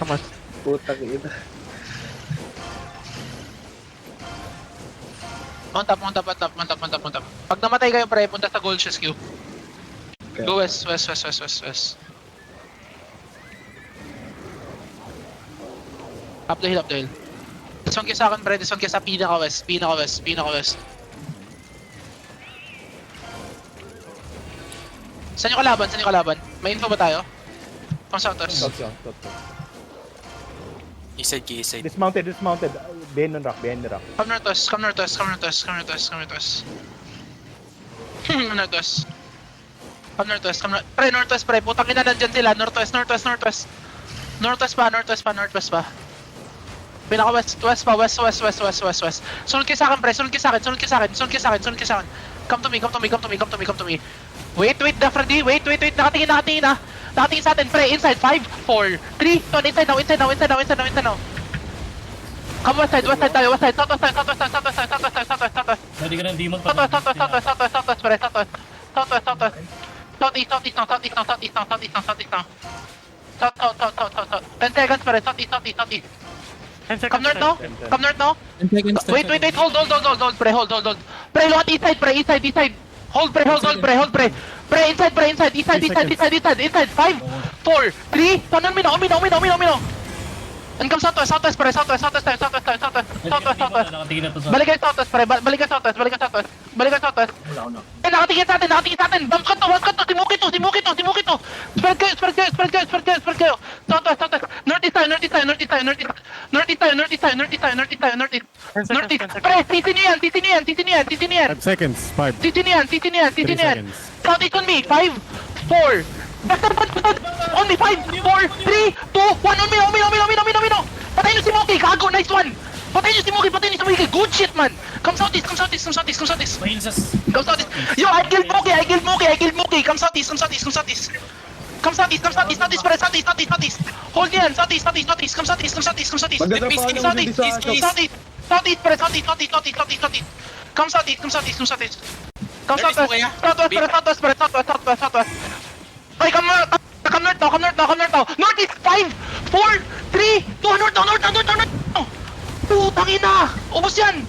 Kamas. Putang ina. Mount up, mount up, mount up, mount up, mount up, mount up. Pag namatay kayo pre, punta sa gold chest queue. Okay. Go west, west, west, west, west, west. Up the hill, up the hill. This one kiss sa akin pre, this one kiss sa pinaka west, pinaka west, pinaka west. Saan yung kalaban? Saan yung kalaban? May info ba tayo? From Santos. Top yun, top. Eastside, eastside. Dismounted. Behind the rock. Come northwest, come northwest, come northwest, come northwest, come northwest. Come northwest. Come northwest, come northwest. Pre, northwest pre, putang ina nandyan sila. Northwest, northwest, northwest. Northwest pa, northwest pa, northwest pa. Pinaka west, west pa, west, west, west, west, west, west. Sunod kayo sa akin pre, sunod kayo sa akin, sunod kayo sa akin, sunod kayo sa akin, sunod kayo sa akin. Come to me, come to me, come to me, come to me, come to me. Wait, Def ready, wait, nakatingin ah. Nakatingin sa atin, pre, inside, 5, 4, 3, 2, inside now. Come west side tayo, west side, southwest. Pwede ka ng demon pa. Southwest, pre, southwest. Southeast now. South. 10 seconds, pre, southeast. 10 seconds. Come north now. Wait, hold, pre, hold. Pre, look at east side. Hold, pre. Pre, inside. East side. 5, 4, 3, umino. And come southwest, pre, southwest. Nakatingin na to sa... Balik kayo southwest, pre, balik kayo southwest. Eh, nakatingin sa atin. Bump cut to, simuki to. Spread kayo. Southwest. Northeast tayo. Northeast. Pre, titi niyan. 5 seconds. 5. Titi niyan. 3 seconds. Southeast on me. 5, 4. Only 5, 4, 3, 2, 1. Umino. Patayin nyo si Moki. Gago. Nice one. Patayin nyo si Moki. Good shit, man. Come southeast. Mahil sa... Come southeast. Yo, I killed Moki. Come southeast. Come southeast, pre. Southeast. Hold yan. Southeast. Come southeast. Magdadrop ako ng ulti sa Southeast, pre. Southeast. Come southeast. Come southwest. Ay, come north now. Northeast, 5, 4, 3, 2, north now. Putang ina. Ubos yan.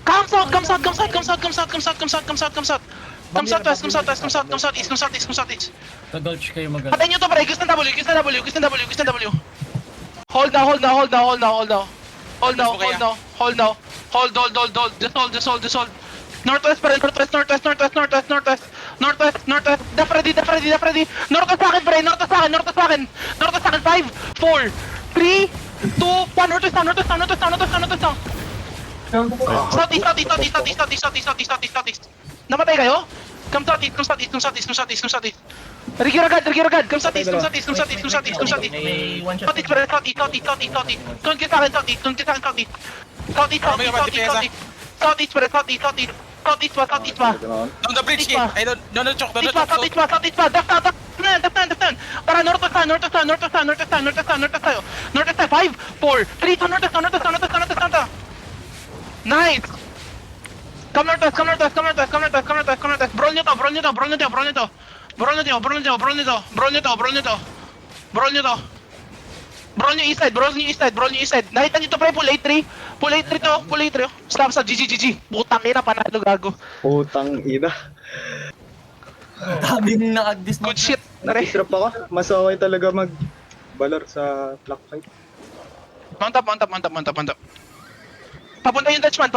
Come south. Come southeast. Sa gulch kayo mag... Patayin nyo to, pre. Use ng W. Hold now. Just hold. Northwest. Def ready. Northwest sa akin, pre. Northwest sa akin. 5, 4, 3, 2, 1. Northwest now. Southeast. Namatay kayo? Come southeast. Rigir agad. Come southeast. May one shot. Southeast, pre. Southeast. Tunod kayo sa akin, southeast. Southeast pa. On the bridge, Southeast pa. I don't choke. Southeast pa. Def na. Tara, northwest tayo. Northwest tayo. 5, 4, 3, 2, northwest. Nice. Come northwest. Brawl nyo to. Brawl nyo east side. Nakita nyo to, pre. Pull 8-3 to. Stop sa GG. Putang ina, panalo gago. Putang ina. Daming naka-dismount. Good shit. Nare. Nakistrap ako. Mas okay talaga mag-balor sa block fight. Mount up. Papunta yung Dutchman.